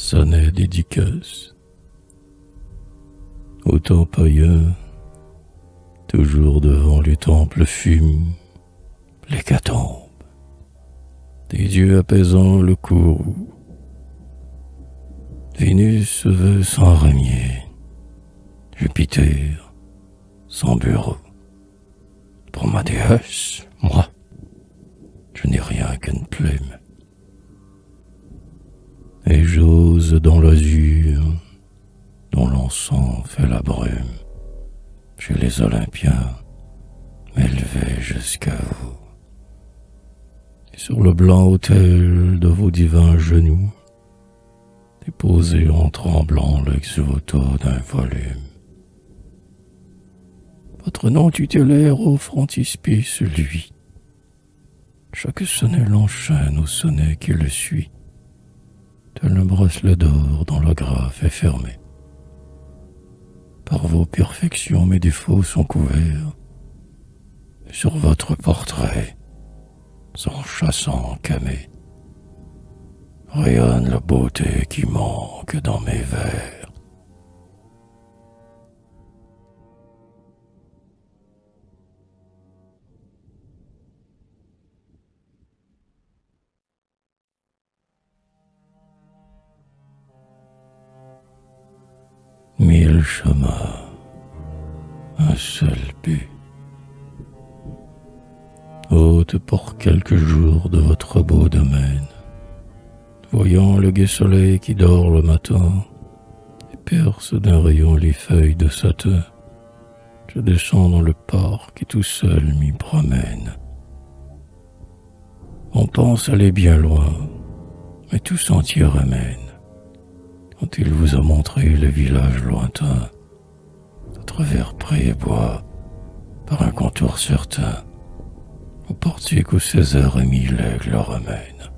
sonnet dédicace. Autant païen, toujours devant les temples fument l'hécatombe, des dieux apaisant le courroux. Vénus se veut sans régner, Jupiter sans bureau. Pour ma déesse, moi, je n'ai rien qu'une plume. Et j'ose dans l'azur, dont l'encens fait la brume, chez les Olympiens, m'élever jusqu'à vous. Et sur le blanc autel de vos divins genoux, déposer en tremblant l'ex-voto d'un volume. Votre nom tutélaire au frontispice, lui. Chaque sonnet l'enchaîne au sonnet qui le suit, tel un bracelet d'or dont l'agrafe est fermée. Par vos perfections, mes défauts sont couverts, et sur votre portrait, son chassant camé, rayonne la beauté qui manque dans mes vers. Mille chemins, un seul but. Hôte pour quelques jours de votre beau domaine, voyant le gai soleil qui dort le matin et perce d'un rayon les feuilles de satin, je descends dans le parc et tout seul m'y promène. On pense aller bien loin, mais tout sentier ramène. Quand il vous a montré le village lointain, à travers prés et bois, par un contour certain, au portique où César et mille aigles ramènent.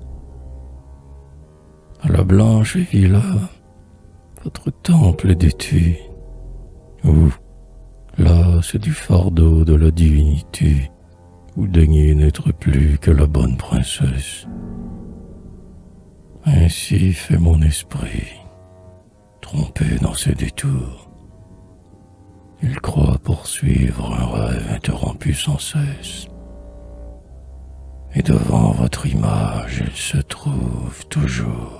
À la blanche villa, votre temple est détuit, où, là, c'est du fardeau de la divinité, où daignez n'être plus que la bonne princesse. Ainsi fait mon esprit, trompé dans ses détours. Il croit poursuivre un rêve interrompu sans cesse. Et devant votre image, il se trouve toujours.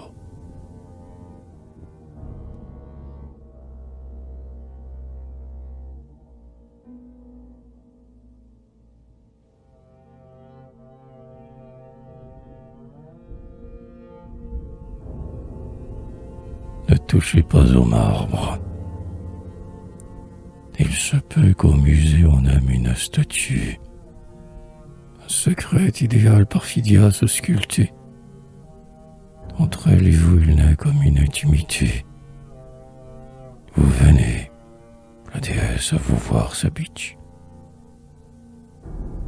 Ne touchez pas au marbre. Il se peut qu'au musée on aime une statue. Un secret idéal par Phidias sculpté. Entre elle et vous, il naît comme une intimité. Vous venez, la déesse à vous voir s'habitue.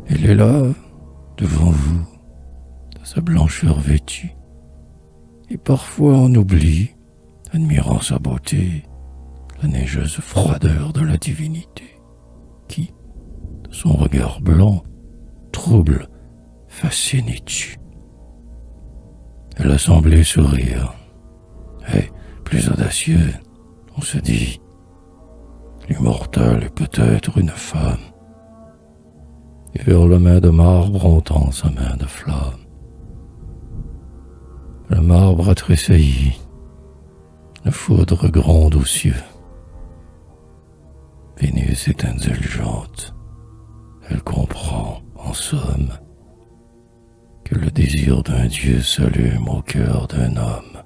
Elle est là, devant vous, de sa blancheur vêtue. Et parfois on oublie, admirant sa beauté, la neigeuse froideur de la divinité, qui, de son regard blanc, trouble, fascine et tue. Elle a semblé sourire, et, plus audacieux, on se dit, l'immortel est peut-être une femme. Et vers la main de marbre on tend sa main de flamme. Le marbre a tressailli, la foudre gronde aux cieux. Vénus est indulgente, elle comprend, en somme, que le désir d'un dieu s'allume au cœur d'un homme.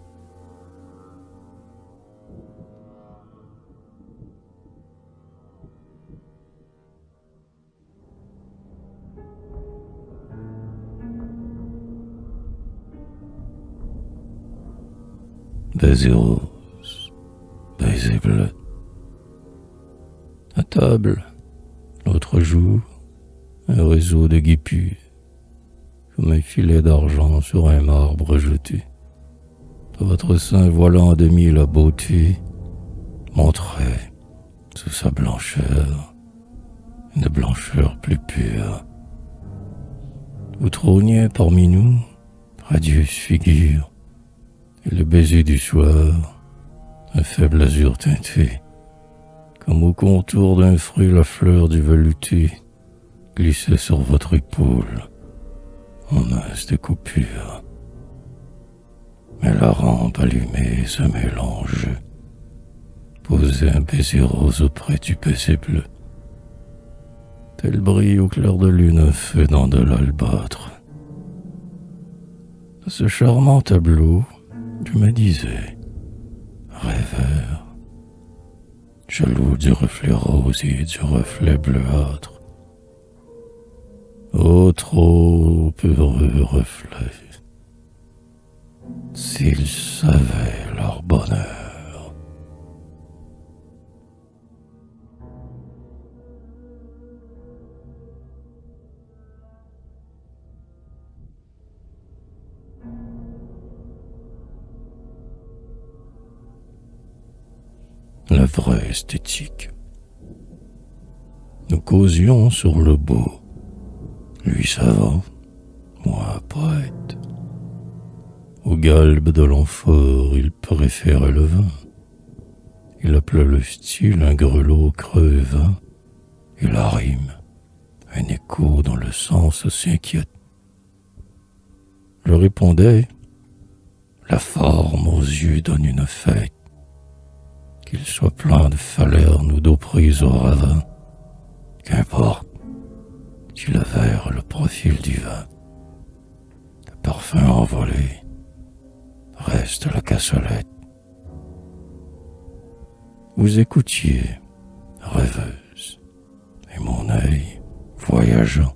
Baiser rose, baiser bleu. À table, l'autre jour, un réseau de guipus, comme un filet d'argent sur un marbre jeté. De votre sein voilant à demi la beauté, montrait, sous sa blancheur, une blancheur plus pure. Vous trôniez parmi nous, radieuse figure, Et le baiser du soir, un faible azur teinté, comme au contour d'un fruit la fleur du velouté, glissait sur votre épaule en mince découpure. Mais la rampe allumée se mélange, posait un baiser rose auprès du baiser bleu. Tel brille au clair de lune un feu dans de l'albâtre. De ce charmant tableau, je me disais, rêveur, jaloux du reflet rose et du reflet bleuâtre. Ô trop heureux reflet, s'ils savaient leur bonheur. La vraie esthétique. Nous causions sur le beau, lui savant, moi poète. Au galbe de l'amphore, il préférait le vin. Il appelait le style un grelot creux et vain, et la rime, un écho dans le sens s'inquiète. Je répondais, la forme aux yeux donne une fête, qu'il soit plein de falerne ou d'eau prise au ravin, qu'importe, si le verre le profil du vin, le parfum envolé, reste la cassolette. Vous écoutiez, rêveuse, et mon œil, voyageant,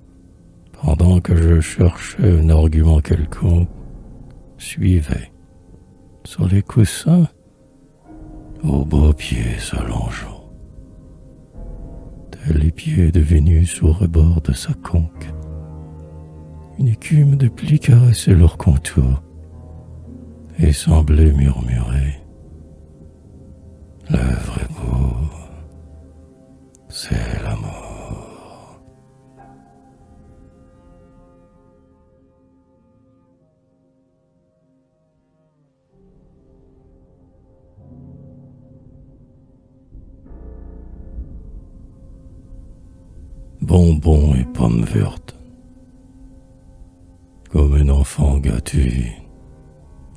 pendant que je cherchais un argument quelconque, suivait, sur les coussins, aux beaux pieds s'allongeant, tels les pieds de Vénus au rebord de sa conque. Une écume de plis caressait leur contour et semblait murmurer, le vrai beau, c'est l'amour. Bonbons et pommes vertes, comme un enfant gâté,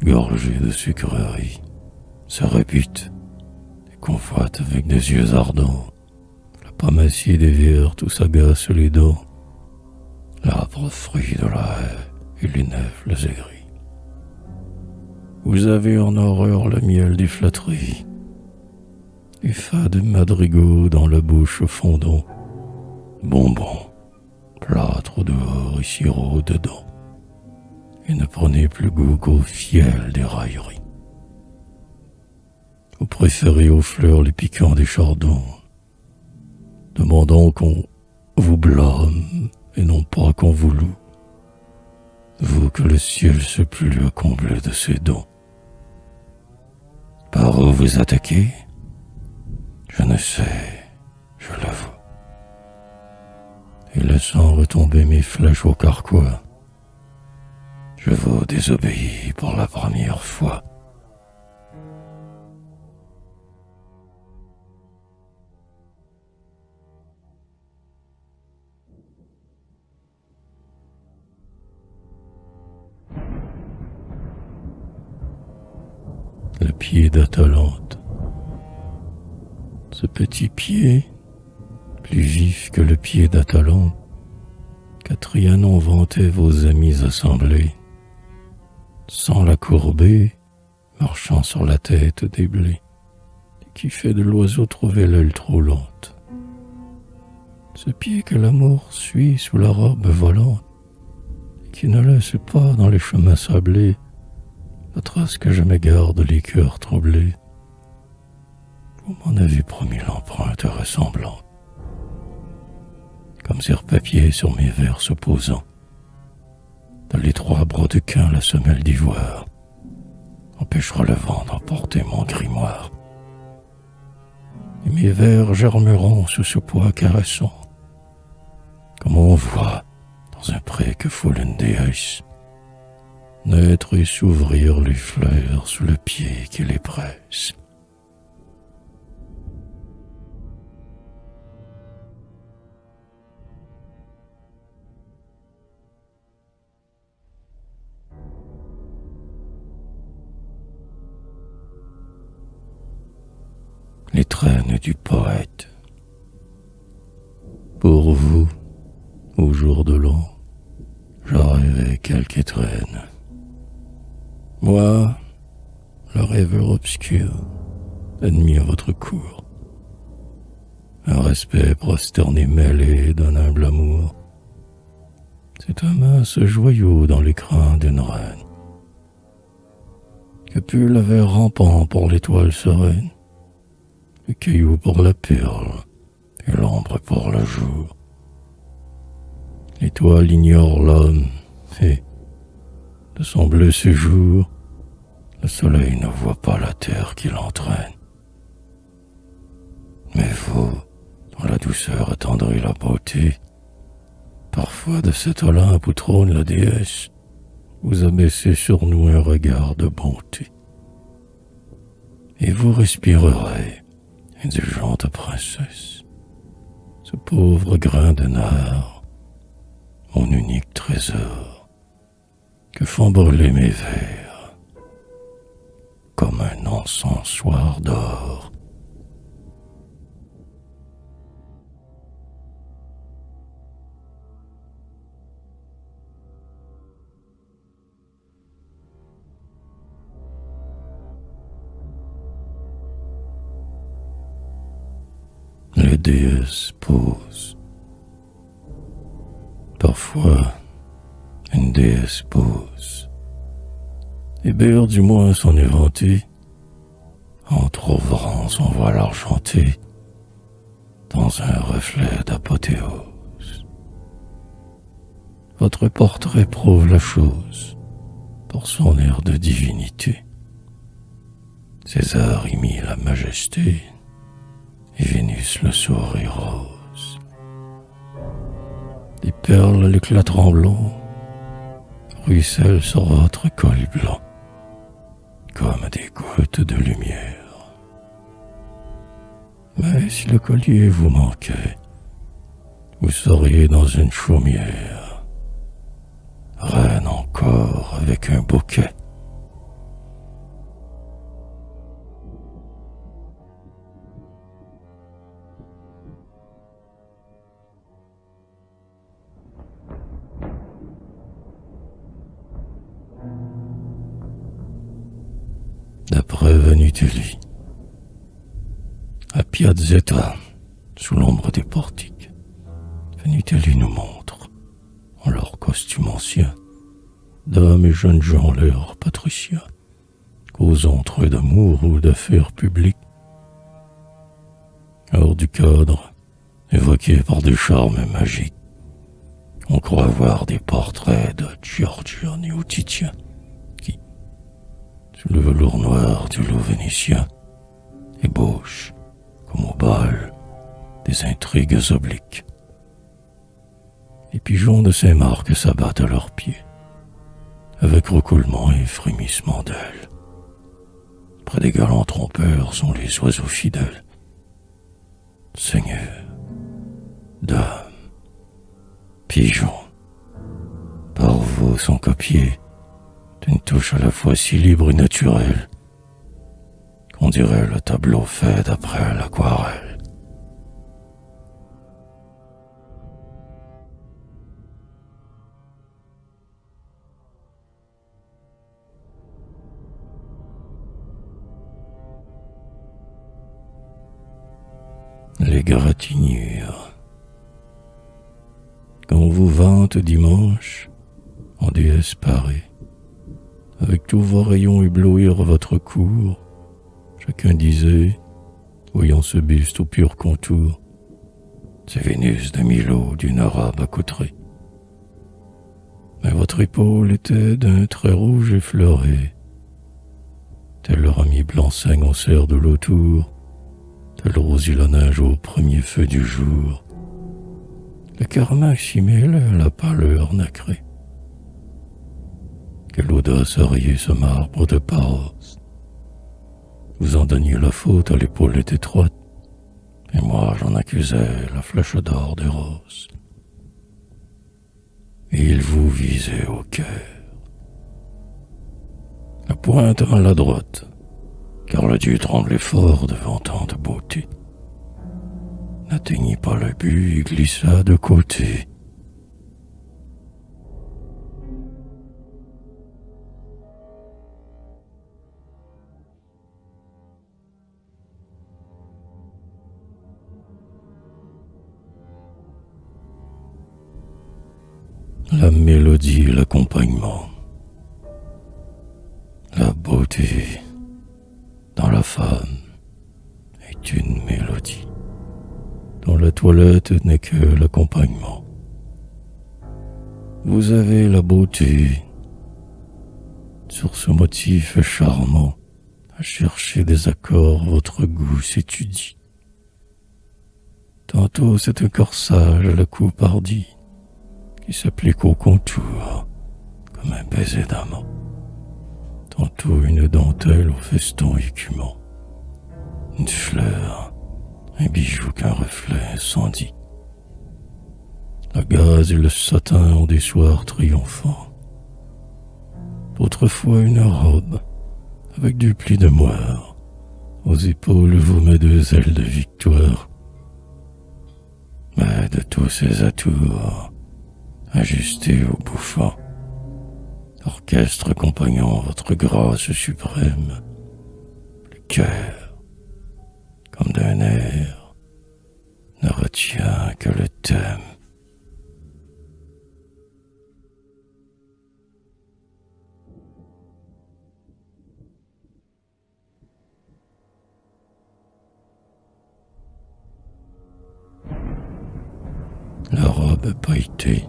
gorgé de sucreries, se rebute et convoite avec des yeux ardents la pomme acide et verte où s'agacent les dents, l'arbre fruit de la haie et les nèfles aigris. Vous avez en horreur le miel des flatteries, les fades madrigaux dans la bouche fondant, bonbons, plâtre au dehors et sirop dedans, et ne prenez plus goût qu'au fiel des railleries. Vous préférez aux fleurs les piquants des chardons, demandant qu'on vous blâme et non pas qu'on vous loue, vous que le ciel se plut à combler de ses dons. Par où vous attaquez? Je ne sais, je l'avoue. Et laissant retomber mes flèches au carquois, je vous désobéis pour la première fois. Le pied d'Atalante. Ce petit pied, plus vif que le pied d'Atalante, qu'Atrianon vantait vos amis assemblés, sans la courber, marchant sur la tête des blés, et qui fait de l'oiseau trouver l'aile trop lente. Ce pied que l'amour suit sous la robe volante, et qui ne laisse pas dans les chemins sablés la trace que je me garde les cœurs troublés. Vous m'en avez promis l'empreinte ressemblante, comme serre-papier sur mes vers s'opposant. De l'étroit brodequin la semelle d'ivoire empêchera le vent d'emporter mon grimoire. Et mes vers germeront sous ce poids caressant, comme on voit dans un pré que foule une déesse, naître et s'ouvrir les fleurs sous le pied qui les presse. Les traînes du poète. Pour vous, au jour de l'an, j'arrivais quelque étrenne. Moi, le rêveur obscur, ennemi à votre cour. Un respect prosterné mêlé d'un humble amour. C'est un mince joyau dans l'écrin d'une reine. Que put le verre rampant pour l'étoile sereine, le caillou pour la perle et l'ombre pour le jour. L'étoile ignore l'homme et, de son bleu séjour, le soleil ne voit pas la terre qui l'entraîne. Mais vous, dont la douceur attendrit la beauté, parfois de cet Olympe où trône la déesse, vous abaissez sur nous un regard de bonté. Et vous respirerez, indulgente princesse, ce pauvre grain de nard, mon unique trésor, que font brûler mes vers, comme un encensoir d'or. Les déesses posent. Parfois, une déesse pose. Et Bér du moins s'en est vanté. Entre ouvrants son voile argenté, dans un reflet d'apothéose. Votre portrait prouve la chose, pour son air de divinité. César y mit la majesté, et Vénus le sourire rose. Des perles à l'éclat tremblant ruissellent sur votre col blanc, comme des gouttes de lumière. Mais si le collier vous manquait, vous seriez dans une chaumière, reine encore avec un bouquet. D'après Vanitelli, à Piazzetta, sous l'ombre des portiques, Vanitelli nous montre, en leur costume ancien, dames et jeunes gens l'air patriciens, causant entre eux d'amour ou d'affaires publiques. Hors du cadre, évoqué par des charmes magiques, on croit voir des portraits de Giorgione ou Titien, qui, sous le velours noir du loup vénitien, ébauchent, comme au bal, des intrigues obliques. Les pigeons de Saint-Marc s'abattent à leurs pieds, avec recoulement et frémissement d'ailes. Près des galants trompeurs sont les oiseaux fidèles. Seigneur, dame, pigeons, par vous sont copiés d'une touche à la fois si libre et naturelle qu'on dirait le tableau fait d'après l'aquarelle. L'égratignure. Quand vous vante dimanche, en déesse parée, avec tous vos rayons éblouir votre cour, chacun disait, voyant ce buste au pur contour, c'est Vénus de Milo d'une arabe accoutrée. Mais votre épaule était d'un trait rouge effleuré, tel le ramier blanc-seigne au cerf de l'autour, tel rosit la neige au premier feu du jour. Le carmin s'y mêlait à la pâleur nacrée. quelle audace auriez ce marbre de Paros. Vous en donniez la faute à l'épaule étroite, et moi j'en accusais la flèche d'or des roses. Et il vous visait au cœur. La pointe maladroite, car le dieu tremblait fort devant tant de beauté, n'atteignit pas le but et glissa de côté. La mélodie et l'accompagnement. La beauté dans la femme est une mélodie, dont la toilette n'est que l'accompagnement. Vous avez la beauté sur ce motif charmant, à chercher des accords, votre goût s'étudie. Tantôt c'est un corsage à la coupe hardie, qui s'applique au contour, comme un baiser d'amant. Tantôt une dentelle au feston écumant, une fleur, un bijou qu'un reflet incendie. La gaze et le satin ont des soirs triomphants. Autrefois une robe, avec du pli de moire, aux épaules vous met deux ailes de victoire. Mais de tous ces atours, ajustés au bouffant, orchestre accompagnant votre grâce suprême, le cœur, comme d'un air, ne retient que le thème. La robe pailletée,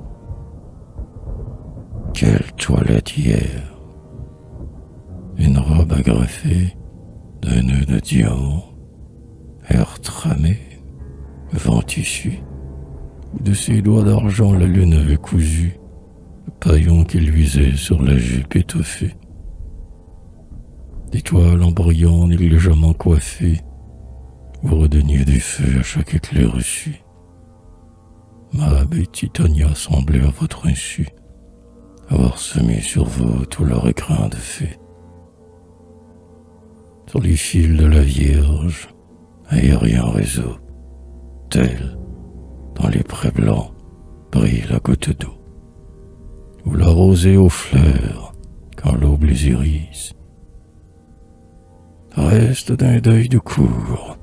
quelle toilette hier! Une robe agrafée d'un nœud de diamant, air tramé, vent tissu, où de ses doigts d'argent la lune avait cousu le paillon qui luisait sur la jupe étoffée. D'étoiles en brillant négligemment coiffées, vous redonniez du feu à chaque éclair reçu. Mab et Titania semblaient à votre insu avoir semé sur vous tout leur écrin de fée. Sur les fils de la Vierge, aérien réseau, tel, dans les prés blancs, brille la goutte d'eau, ou la rosée aux fleurs, quand l'aube les irise. Reste d'un deuil de cour,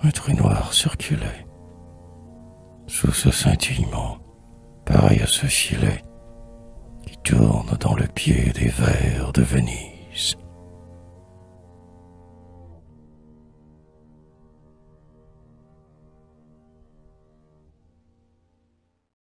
un trait noir circulait, sous ce scintillement, pareil à ce filet, qui tourne dans le pied des vers de Venise.